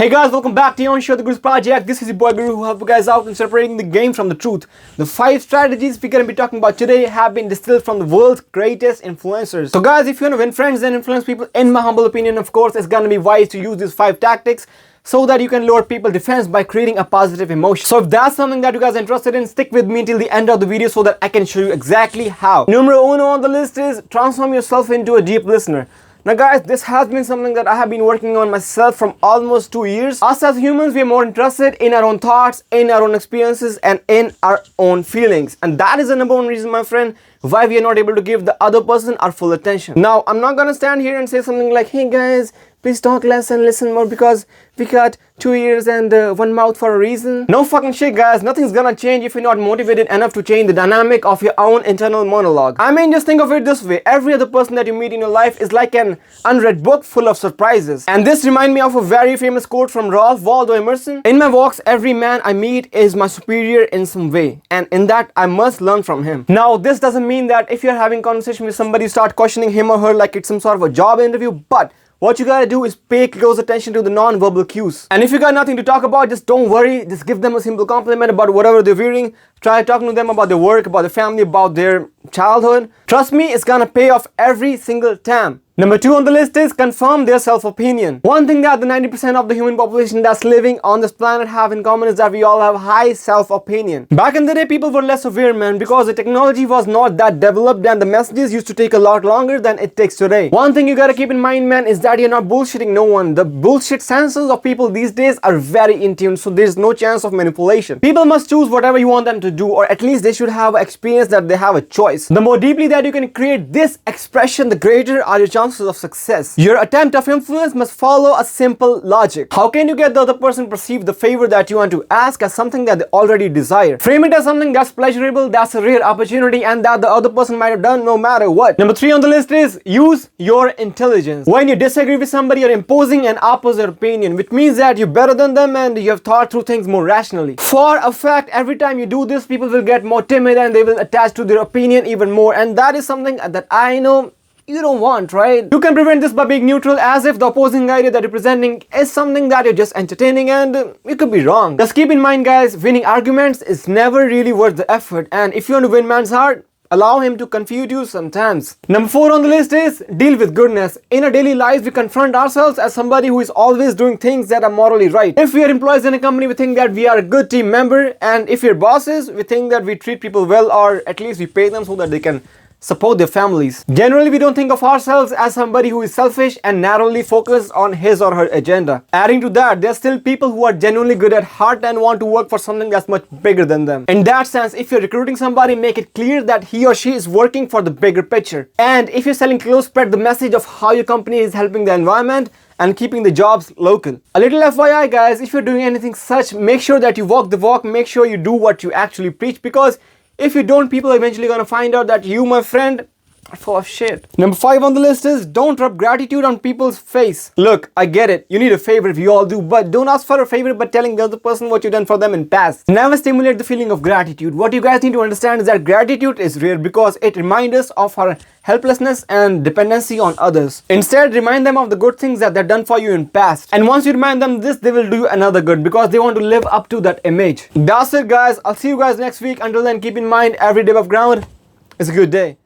Hey guys, welcome back to your show, The Guru's Project. This is your boy Guru who help you guys out in separating the game from the truth. The 5 strategies we're going to be talking about today have been distilled from the world's greatest influencers. So guys, if you want to win friends and influence people, in my humble opinion, of course, it's going to be wise to use these 5 tactics so that you can lower people's defense by creating a positive emotion. So if that's something that you guys are interested in, stick with me till the end of the video so that I can show you exactly how. Numero uno on the list is transform yourself into a deep listener. Now guys, this has been something that I have been working on myself from almost 2 years. Us as humans, we are more interested in our own thoughts, in our own experiences, and in our own feelings. And that is the number one reason, my friend, why we are not able to give the other person our full attention. Now, I'm not gonna stand here and say something like, hey guys, please talk less and listen more because we got 2 ears and 1 mouth for a reason. No fucking shit, guys. Nothing's gonna change if you're not motivated enough to change the dynamic of your own internal monologue. I mean, just think of it this way. Every other person that you meet in your life is like an unread book full of surprises. And this reminds me of a very famous quote from Ralph Waldo Emerson. In my walks, every man I meet is my superior in some way. And in that, I must learn from him. Now, this doesn't mean that if you're having conversation with somebody, you start questioning him or her like it's some sort of a job interview. But what you gotta do is pay close attention to the non-verbal cues. And if you got nothing to talk about, just don't worry. Just give them a simple compliment about whatever they're wearing. Try talking to them about their work, about their family, about their childhood. Trust me, it's gonna pay off every single time. Number 2 on the list is confirm their self-opinion. One thing that the 90% of the human population that's living on this planet have in common is that we all have high self-opinion. Back in the day, people were less aware, man, because the technology was not that developed and the messages used to take a lot longer than it takes today. One thing you gotta keep in mind, man, is that you're not bullshitting no one. The bullshit senses of people these days are very in tune, so there's no chance of manipulation. People must choose whatever you want them to do, or at least they should have an experience that they have a choice. The more deeply that you can create this expression, the greater are your chances of success. Your attempt of influence must follow a simple logic. How can you get the other person to perceive the favor that you want to ask as something that they already desire? Frame it as something that's pleasurable, that's a rare opportunity, and that the other person might have done no matter what. Number 3 on the list is use your intelligence. When you disagree with somebody, you're imposing an opposite opinion, which means that you're better than them and you have thought through things more rationally. For a fact, every time you do this, people will get more timid and they will attach to their opinion even more, and that is something that I know you don't want, right? You can prevent this by being neutral, as if the opposing idea that you're presenting is something that you're just entertaining, and you could be wrong. Just keep in mind, guys, winning arguments is never really worth the effort, and if you want to win man's heart, allow him to confuse you sometimes. Number 4 on the list is deal with goodness. In our daily lives, we confront ourselves as somebody who is always doing things that are morally right. If we are employees in a company, we think that we are a good team member, and if we're bosses, we think that we treat people well, or at least we pay them so that they can support their families. Generally, we don't think of ourselves as somebody who is selfish and narrowly focused on his or her agenda. Adding to that, there are still people who are genuinely good at heart and want to work for something that's much bigger than them. In that sense, if you're recruiting somebody, make it clear that he or she is working for the bigger picture. And if you're selling clothes, spread the message of how your company is helping the environment and keeping the jobs local. A little FYI, guys, if you're doing anything such, make sure that you walk the walk, make sure you do what you actually preach, because if you don't, people are eventually gonna find out that you, my friend, are full of shit. Number 5 on the list is don't rub gratitude on people's face. Look, I get it. You need a favor, we all do, but don't ask for a favor by telling the other person what you've done for them in past. Never stimulate the feeling of gratitude. What you guys need to understand is that gratitude is rare because it reminds us of our helplessness and dependency on others. Instead, remind them of the good things that they've done for you in past. And once you remind them this, they will do you another good because they want to live up to that image. That's it, guys. I'll see you guys next week. Until then, keep in mind, every day above ground is a good day.